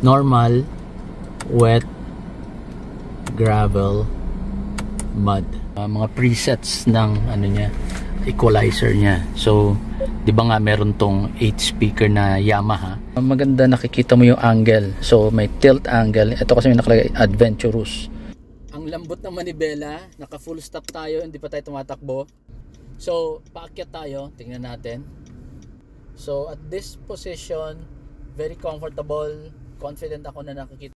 normal, wet, gravel, mud. Mga presets ng ano niya, equalizer niya. So, 'di ba nga meron tong 8 speaker na Yamaha. Maganda, nakikita mo yung angle. So, may tilt angle. Ito kasi may nakalagay adventurous. Ang lambot ng manibela, naka full stop tayo, hindi pa tayo tumatakbo. So, paakyat tayo, tingnan natin. So, at this position, very comfortable, confident ako na nakikita.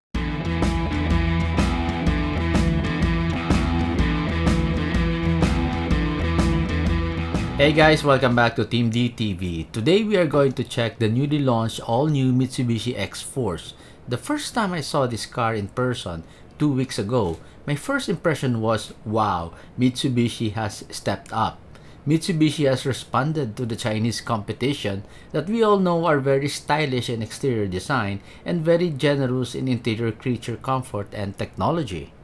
Hey guys, welcome back to Team D TV. Today we are going to check the newly launched all-new Mitsubishi X-Force. The first time I saw this car in person 2 weeks ago, my first impression was, wow, Mitsubishi has stepped up. Mitsubishi has responded to the Chinese competition that we all know are very stylish in exterior design and very generous in interior creature comfort and technology.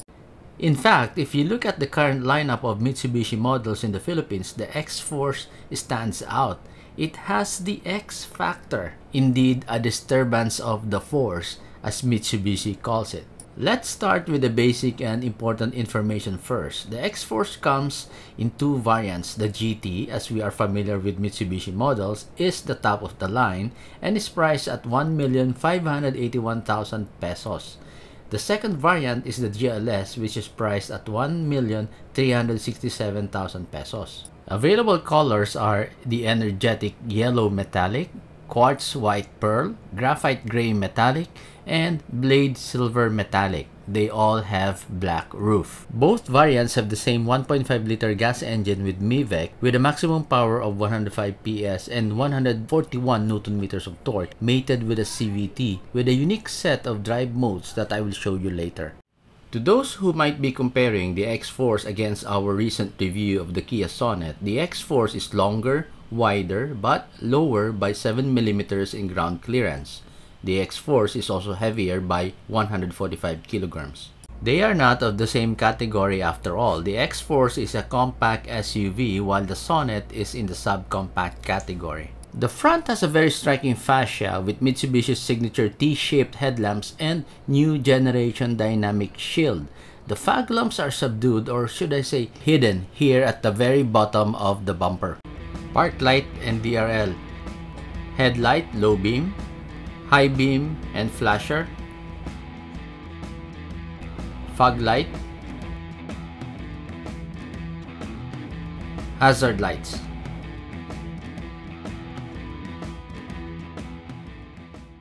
In fact, if you look at the current lineup of Mitsubishi models in the Philippines, the X-Force stands out. It has the X factor, indeed a disturbance of the force, as Mitsubishi calls it. Let's start with the basic and important information first. The X-Force comes in 2 variants. The GT, as we are familiar with Mitsubishi models, is the top of the line and is priced at 1,581,000 pesos. The second variant is the GLS, which is priced at 1,367,000 pesos. Available colors are the energetic yellow metallic, quartz white pearl, graphite gray metallic, and blade silver metallic. They all have black roof. Both variants have the same 1.5-liter gas engine with MIVEC with a maximum power of 105 PS and 141 Nm of torque, mated with a CVT with a unique set of drive modes that I will show you later. To those who might be comparing the X-Force against our recent review of the Kia Sonet, the X-Force is longer, wider, but lower by 7 mm in ground clearance. The X-Force is also heavier by 145 kilograms. They are not of the same category after all. The X-Force is a compact SUV while the Sonet is in the subcompact category. The front has a very striking fascia with Mitsubishi's signature T-shaped headlamps and new generation dynamic shield. The fog lamps are subdued, or should I say hidden, here at the very bottom of the bumper. Park light and DRL. Headlight, low beam, high beam and flasher, fog light, hazard lights.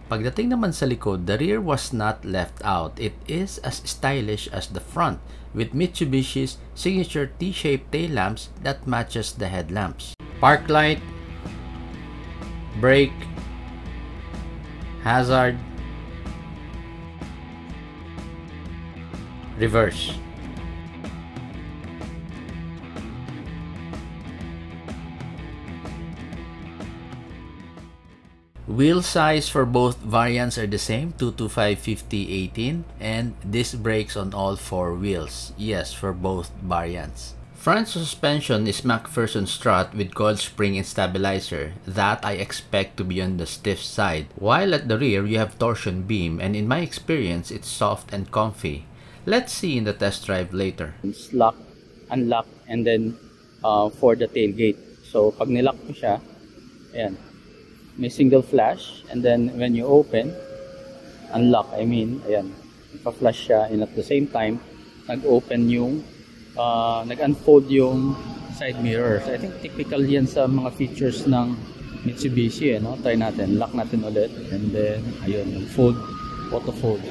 Pagdating naman sa likod, the rear was not left out. It is as stylish as the front, with Mitsubishi's signature T-shaped tail lamps that matches the headlamps. Park light, brake, hazard, reverse. Wheel size for both variants are the same, 225/50/18, and disc brakes on all 4 wheels. Yes, for both variants. Front suspension is MacPherson strut with coil spring and stabilizer. That I expect to be on the stiff side. While at the rear, you have torsion beam, and in my experience, it's soft and comfy. Let's see in the test drive later. It's lock, unlock, and then for the tailgate. So pag nilock mo siya, ayan, may single flash, and then when you open, unlock, ayan, ipa-flash siya, and at the same time, nag-open yung nag-unfold yung side mirrors. I think typical yan sa mga features ng Mitsubishi, no? Try natin, lock natin ulit, and then ayun, fold, auto fold.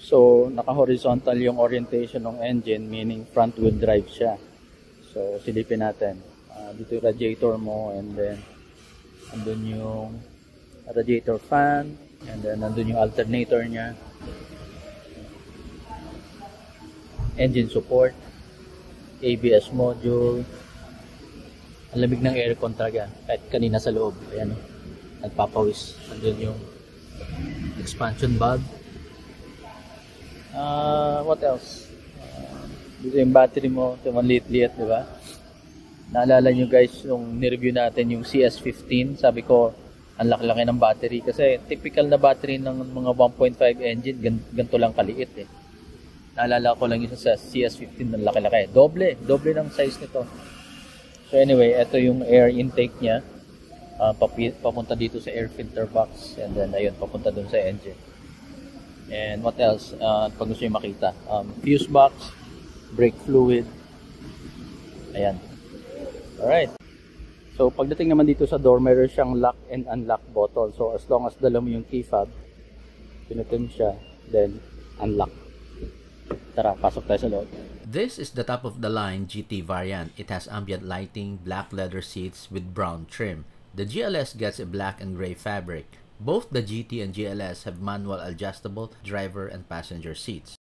So naka-horizontal yung orientation ng engine, meaning front wheel drive siya. So silipin natin, dito yung radiator mo, and then andun yung radiator fan, and then nandun yung alternator niya, engine support, ABS module. Ang lamig ng aircon talaga kahit kanina sa loob, ayan, nagpapawis. Nandun yung expansion valve. What else? Dito yung battery mo, ito maliit-liit, di ba? Naalala nyo guys, yung nireview natin yung CS15, sabi ko, ang laki-laki ng battery. Kasi typical na battery ng mga 1.5 engine, ganito lang kaliit eh. Naalala ko lang yung sa CS15 ng laki-laki. Doble ng size nito. So anyway, ito yung air intake niya. Papunta dito sa air filter box. And then ayun, papunta dun sa engine. And what else? Pag gusto nyo makita. Fuse box, brake fluid. Ayan. Alright. So pagdating naman dito sa door, meron siyang lock and unlock button. So as long as dala mo yung key fob, pinutin siya, then unlock. Tara, pasok tayo sa loob. This is the top of the line GT variant. It has ambient lighting, black leather seats with brown trim. The GLS gets a black and gray fabric. Both the GT and GLS have manual adjustable driver and passenger seats.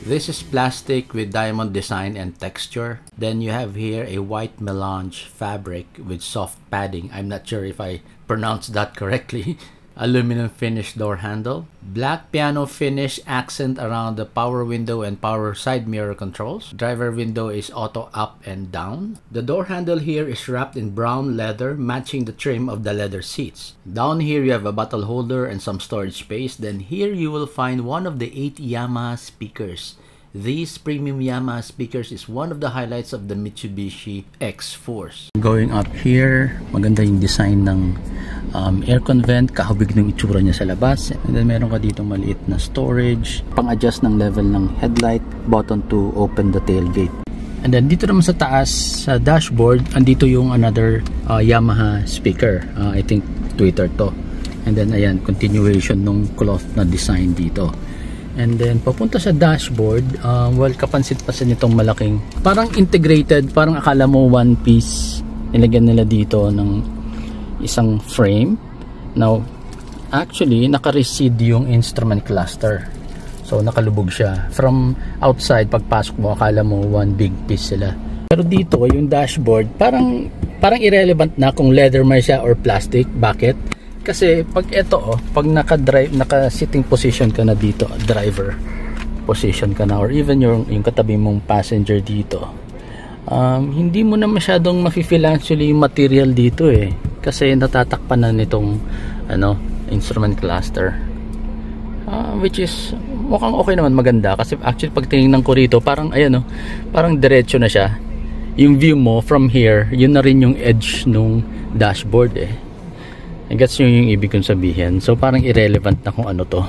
This is plastic with diamond design and texture. Then you have here a white melange fabric with soft padding. I'm not sure if I pronounced that correctly. Aluminum finish door handle. Black piano finish accent around the power window and power side mirror controls. Driver window is auto up and down. The door handle here is wrapped in brown leather, matching the trim of the leather seats. Down here you have a bottle holder and some storage space. Then here you will find one of the 8 Yamaha speakers. These premium Yamaha speakers is one of the highlights of the Mitsubishi X-Force. Going up here, maganda yung design ng aircon vent, kahubig ng itsura niya sa labas. And then meron ka dito maliit na storage, pang-adjust ng level ng headlight, button to open the tailgate. And then dito naman sa taas, sa dashboard, andito yung another Yamaha speaker. I think Twitter to. And then ayan, continuation ng cloth na design dito. And then papunta sa dashboard, well, kapansit-pansin itong malaking, parang integrated, parang akala mo one piece, nilagyan nila dito ng isang frame. Now actually naka-recede yung instrument cluster, so nakalubog siya. From outside, pagpasok mo akala mo one big piece sila, pero dito yung dashboard parang irrelevant na kung leather man siya or plastic. Bakit? Kasi pag ito pag naka-sitting position ka na dito, driver position ka na, or even yung katabi mong passenger dito, hindi mo na masyadong mafe-feel actually yung material dito kasi natatakpan na nitong instrument cluster, which is mukhang okay naman, maganda. Kasi actually pag tinignan ko rito, parang parang diretso na siya. Yung view mo from here, yun na rin yung edge nung dashboard I guess yung ibig kong sabihin. So parang irrelevant na kung ano to.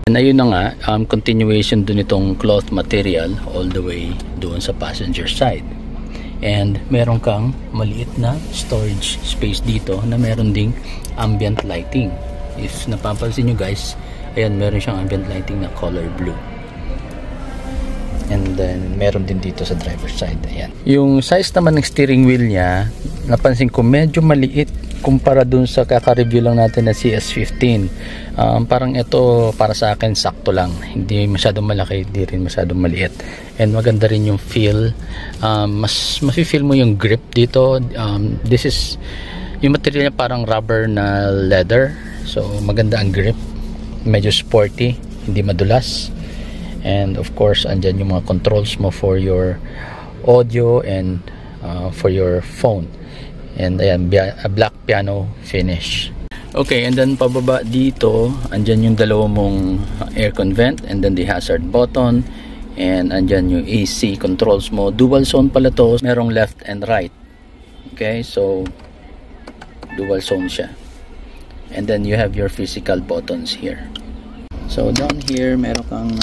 And ayun na nga, continuation dun itong cloth material all the way doon sa passenger side. And meron kang maliit na storage space dito na meron ding ambient lighting. If napapansin nyo guys, ayan, meron siyang ambient lighting na color blue. And then meron din dito sa driver's side. Ayan. Yung size naman ng steering wheel niya, napansin ko medyo maliit kumpara dun sa kaka-review lang natin na CS15. Parang ito para sa akin sakto lang. Hindi masyadong malaki, hindi rin masyadong maliit. And maganda rin yung feel. Mas mafe-feel mo yung grip dito. This is yung material niya, parang rubber na leather. So maganda ang grip. Medyo sporty, hindi madulas. And of course, andyan yung mga controls mo for your audio and for your phone. And ayan, a black piano finish. Okay, and then pababa dito, andyan yung dalawa mong aircon vent, and then the hazard button, and andyan yung AC controls mo. Dual zone pala to, merong left and right. Okay, so dual zone siya. And then you have your physical buttons here. So down here, meron kang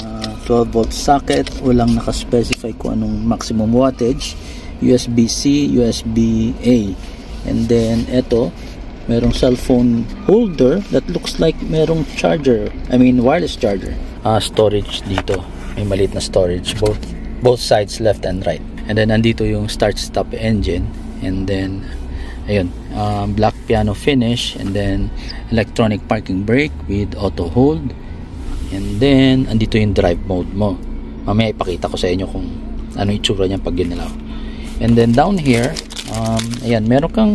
12 volt socket. Walang nakaspecify kung anong maximum wattage. USB-C, USB-A. And then eto, merong cellphone holder that looks like merong charger. I mean wireless charger. Storage dito. May maliit na storage, both both sides, left and right. And then andito yung start stop engine, and then ayun, black piano finish, and then electronic parking brake with auto hold, and then andito yung drive mode mo. Mamaya ipakita ko sa inyo kung ano itsura niya pag ginalaw. And then down here, ayan, meron kang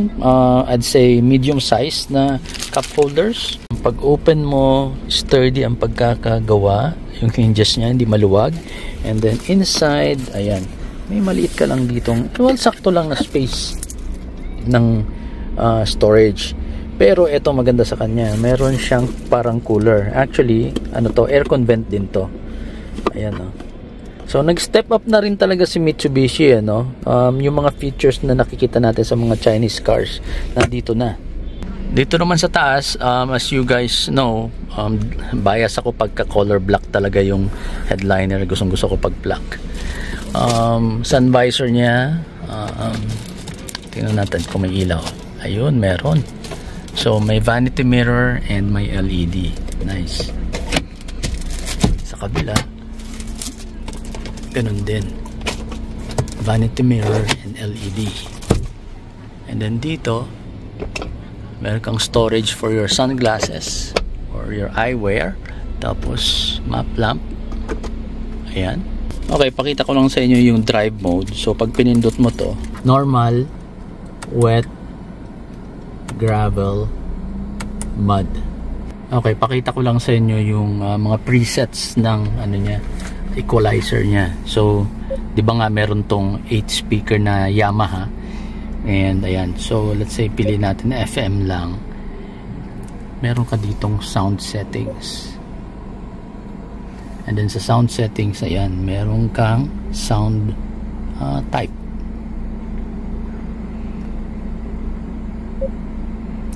I'd say medium size na cup holders. Pag open mo, sturdy ang pagkakagawa, yung hinges niya hindi maluwag. And then inside, ayan, may maliit ka lang ditong, well, sakto lang na space ng storage. Pero ito maganda sa kanya, meron siyang parang cooler. Actually, ano to, aircon vent din to. Ayan, oh. So nag-step up na rin talaga si Mitsubishi, ano? Yung mga features na nakikita natin sa mga Chinese cars, nandito na. Dito naman sa taas, as you guys know, bias ako pagka color black talaga yung headliner. Gusto ko pag black. Sun visor niya, tingnan natin kung may ilaw. Ayun, meron. So may vanity mirror and may LED. Nice. Sa kabila, ganun din, vanity mirror and LED. And then dito meron kang storage for your sunglasses or your eyewear, tapos map lamp. Ayan. Okay, pakita ko lang sa inyo yung drive mode. So pag pinindot mo to, normal, wet, gravel, mud. Okay, pakita ko lang sa inyo yung mga presets ng ano niya, equalizer niya. So, di ba nga meron tong 8 speaker na Yamaha, and ayan, so let's say pili natin na FM lang. Meron ka ditong sound settings, and then sa sound settings, ayan, meron kang sound type.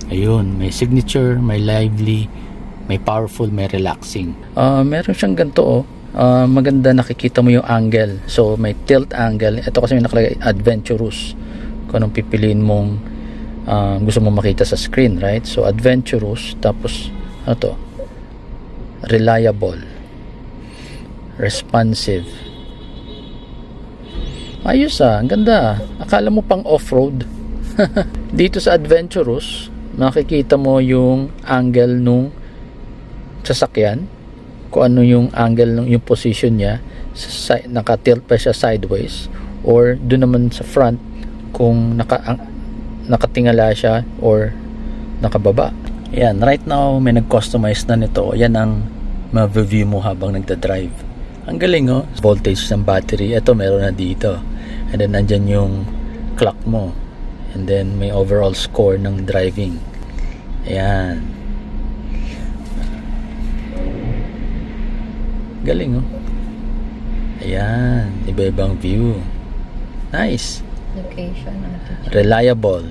Ayun, may signature, may lively, may powerful, may relaxing. Meron siyang ganito, oh. Maganda, nakikita mo yung angle. So may tilt angle. Ito kasi yung nakalagay adventurous, kung anong pipiliin mong gusto mong makita sa screen, right? So adventurous, tapos ano to, reliable, responsive. Ayos, ang ganda. Akala mo pang off-road. Dito sa adventurous, makikita mo yung angle nung sasakyan, kung ano yung angle, yung position niya, naka-tilt pa siya sideways, or doon naman sa front kung nakatingala siya or nakababa. Ayan, right now may nag-customize na nito. Yan ang ma-view mo habang nagda-drive. Ang galing, oh. Voltage ng battery, ito meron na dito. And then nandyan yung clock mo, and then may overall score ng driving. Ayan, galing, oh. Ayan, iba-ibang view. Nice. Location natin. Reliable.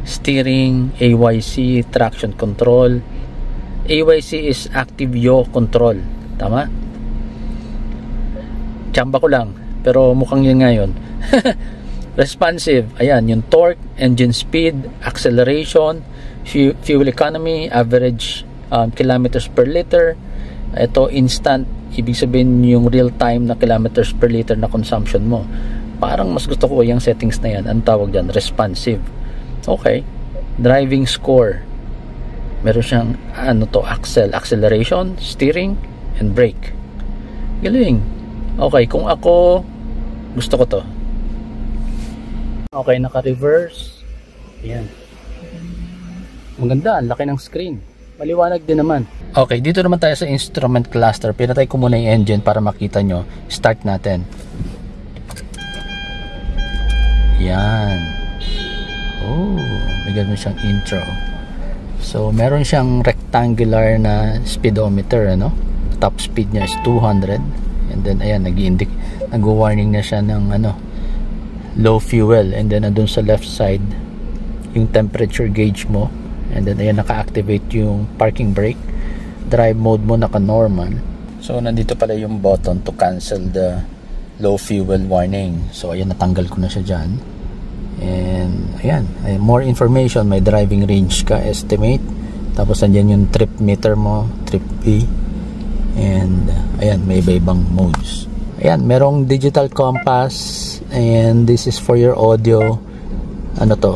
Steering, AYC, traction control. AYC is active yaw control. Tama? Tsamba ko lang, pero mukhang yun ngayon. Responsive. Ayan, yung torque, engine speed, acceleration, fuel economy, average kilometers per liter. Ito instant, ibig sabihin yung real time na kilometers per liter na consumption mo. Parang mas gusto ko yung settings na yan. Ang tawag dyan, responsive. Okay. Driving score, meron siyang ano to, acceleration, steering, and brake. Galing. Okay, kung ako, gusto ko to. Okay, naka-reverse. Ayan. Maganda, ang laki ng screen. Maliwanag din naman. Okay, dito naman tayo sa instrument cluster. Pinatay ko muna yung engine para makita nyo. Start natin. Yan. Oh, may ganun siyang intro. So, meron siyang rectangular na speedometer, ano? Top speed niya is 200. And then, ayan, nag-warning na siya ng, ano, low fuel. And then, nandun sa left side, yung temperature gauge mo. And then, ayan, naka-activate yung parking brake. Drive mode mo naka-normal. So, nandito pala yung button to cancel the low fuel warning. So, ayan, natanggal ko na siya dyan. And, ayan, more information. May driving range ka, estimate. Tapos, andyan yung trip meter mo, trip B. And, ayan, may iba-ibang modes. Ayan, merong digital compass, and this is for your audio. Ano to?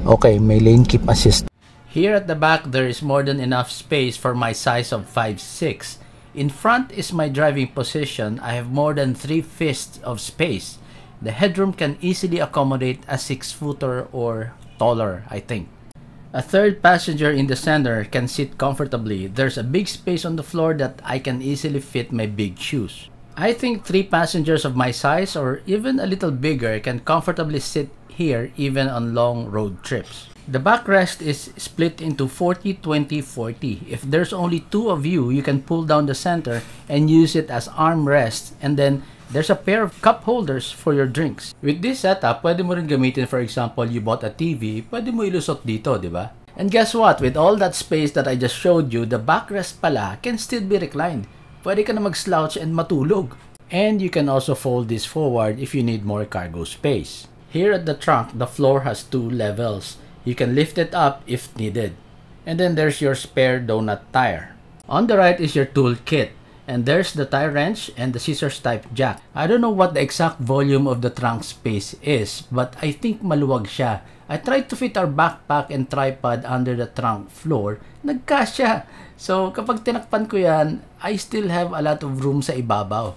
Okay, may lane keep assist. Here at the back, there is more than enough space for my size of 5'6". In front is my driving position. I have more than 3 fists of space. The headroom can easily accommodate a 6-footer or taller, I think. A third passenger in the center can sit comfortably. There's a big space on the floor that I can easily fit my big shoes. I think 3 passengers of my size or even a little bigger can comfortably sit here even on long road trips. The backrest is split into 40-20-40. If there's only 2 of you, you can pull down the center and use it as armrests, and then there's a pair of cup holders for your drinks. With this setup, pwede mo rin gamitin, for example, you bought a TV, pwede mo ilusot dito, di ba? And guess what? With all that space that I just showed you, the backrest pala can still be reclined. Pwede ka na mag-slouch and matulog. And you can also fold this forward if you need more cargo space. Here at the trunk, the floor has 2 levels. You can lift it up if needed. And then there's your spare donut tire. On the right is your tool kit. And there's the tire wrench and the scissors type jack. I don't know what the exact volume of the trunk space is, but I think maluwag siya. I tried to fit our backpack and tripod under the trunk floor. Nagkasya. So kapag tinakpan ko yan, I still have a lot of room sa ibabaw.